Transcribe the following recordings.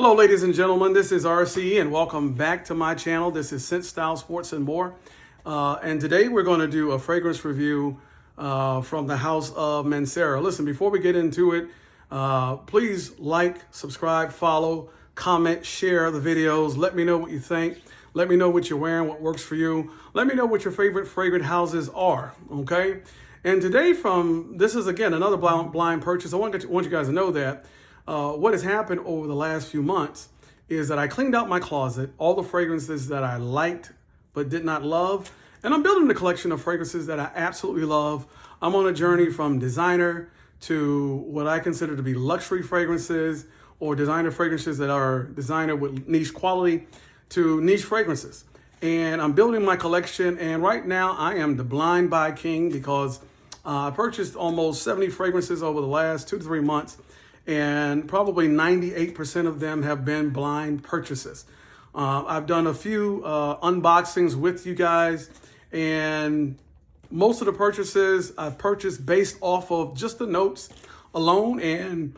Hello, ladies and gentlemen. This is RCE, and welcome back to my channel. This is Scent Style Sports and More. And today we're going to do a fragrance review from the house of Mancera. Listen, before we get into it, please like, subscribe, follow, comment, share the videos. Let me know what you think. Let me know what you're wearing, what works for you. Let me know what your favorite fragrant houses are, okay? And today this is, again, another blind purchase. I want you guys to know that what has happened over the last few months is that I cleaned out my closet, all the fragrances that I liked but did not love, and I'm building a collection of fragrances that I absolutely love. I'm on a journey from designer to what I consider to be luxury fragrances, or designer fragrances that are designer with niche quality, to niche fragrances. And I'm building my collection, and right now I am the blind buy king because I purchased almost 70 fragrances over the last 2 to 3 months, and probably 98% of them have been blind purchases. I've done a few unboxings with you guys, and most of the purchases I've purchased based off of just the notes alone, and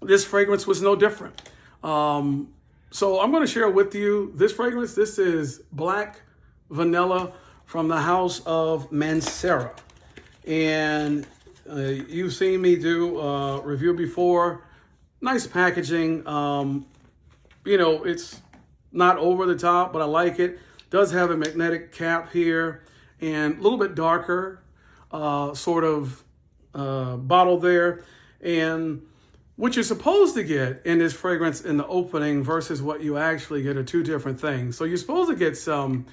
this fragrance was no different. So I'm going to share with you this fragrance. This is Black Vanilla from the house of Mancera. And you've seen me do a review before. Nice packaging. It's not over the top, but I like it. Does have a magnetic cap here and a little bit darker bottle there. And what you're supposed to get in this fragrance in the opening versus what you actually get are two different things. So you're supposed to get some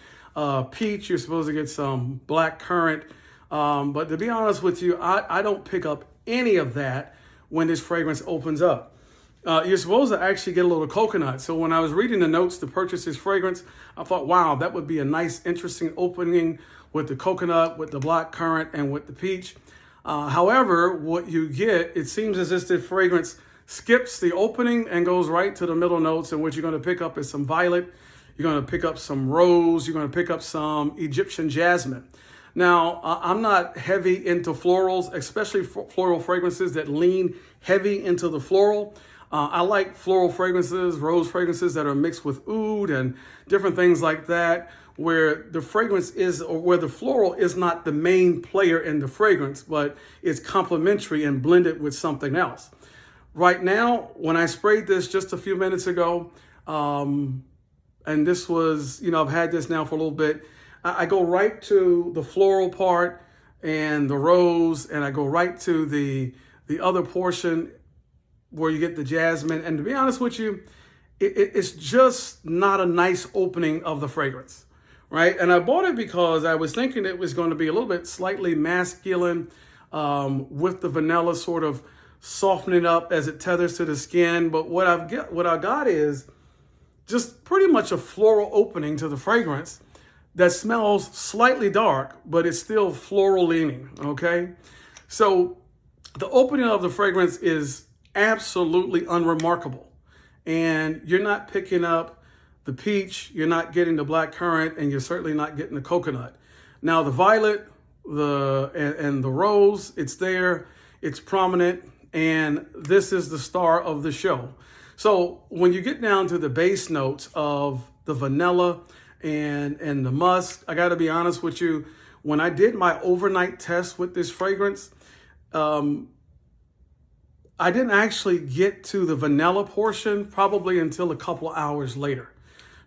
peach, you're supposed to get some black currant. But to be honest with you, I don't pick up any of that when this fragrance opens up. You're supposed to actually get a little coconut. So when I was reading the notes to purchase this fragrance, I thought, wow, that would be a nice, interesting opening with the coconut, with the black currant, and with the peach. However, what you get, it seems as if this fragrance skips the opening and goes right to the middle notes, and what you're going to pick up is some violet, you're going to pick up some rose, you're going to pick up some Egyptian jasmine. Now, I'm not heavy into florals, especially floral fragrances that lean heavy into the floral. I like floral fragrances, rose fragrances that are mixed with oud and different things like that, where the fragrance is, or where the floral is not the main player in the fragrance, but it's complementary and blended with something else. Right now, when I sprayed this just a few minutes ago, and this was, I've had this now for a little bit, I go right to the floral part and the rose, and I go right to the other portion where you get the jasmine. And to be honest with you, it's just not a nice opening of the fragrance, right? And I bought it because I was thinking it was going to be a little bit slightly masculine, with the vanilla sort of softening up as it tethers to the skin. But what I got is just pretty much a floral opening to the fragrance that smells slightly dark, but it's still floral leaning, okay? So the opening of the fragrance is absolutely unremarkable. And you're not picking up the peach, you're not getting the black currant, and you're certainly not getting the coconut. Now the violet and the rose, it's there, it's prominent, and this is the star of the show. So when you get down to the base notes of the vanilla and the musk, I got to be honest with you, when I did my overnight test with this fragrance, I didn't actually get to the vanilla portion probably until a couple hours later,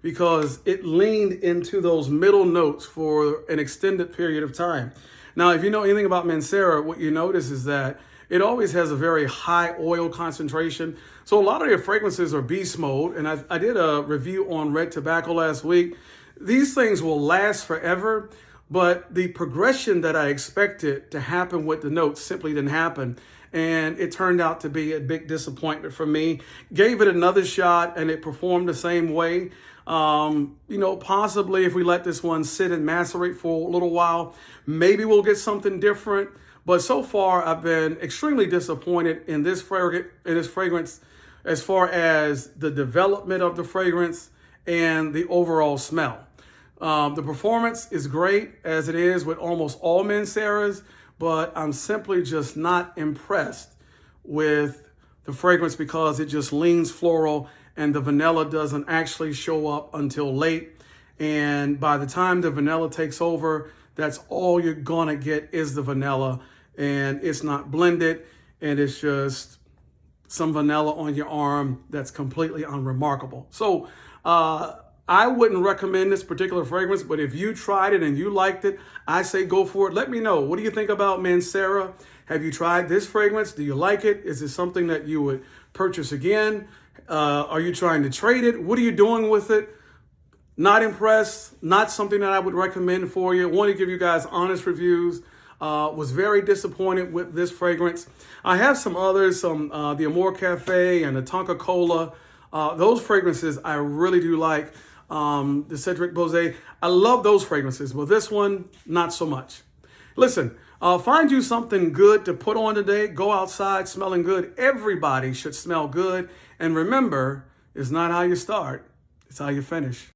because it leaned into those middle notes for an extended period of time. Now, if you know anything about Mancera, what you notice is that it always has a very high oil concentration. So a lot of your fragrances are beast mode. And I did a review on red tobacco last week. These things will last forever, but the progression that I expected to happen with the notes simply didn't happen. And it turned out to be a big disappointment for me. Gave it another shot and it performed the same way. Possibly if we let this one sit and macerate for a little while, maybe we'll get something different. But so far, I've been extremely disappointed in this fragrance as far as the development of the fragrance and the overall smell. The performance is great as it is with almost all Manceras, but I'm simply just not impressed with the fragrance because it just leans floral and the vanilla doesn't actually show up until late. And by the time the vanilla takes over, that's all you're gonna get is the vanilla, and it's not blended, and it's just some vanilla on your arm that's completely unremarkable. So I wouldn't recommend this particular fragrance, but if you tried it and you liked it, I say go for it. Let me know. What do you think about Mancera? Have you tried this fragrance? Do you like it? Is it something that you would purchase again? Are you trying to trade it? What are you doing with it? Not impressed. Not something that I would recommend for you. I want to give you guys honest reviews. Was very disappointed with this fragrance. I have some others, the Amore Cafe and the Tonka Cola. Those fragrances I really do like. The Cedric Bose, I love those fragrances, but this one, not so much. Listen, find you something good to put on today. Go outside smelling good. Everybody should smell good. And remember, it's not how you start, it's how you finish.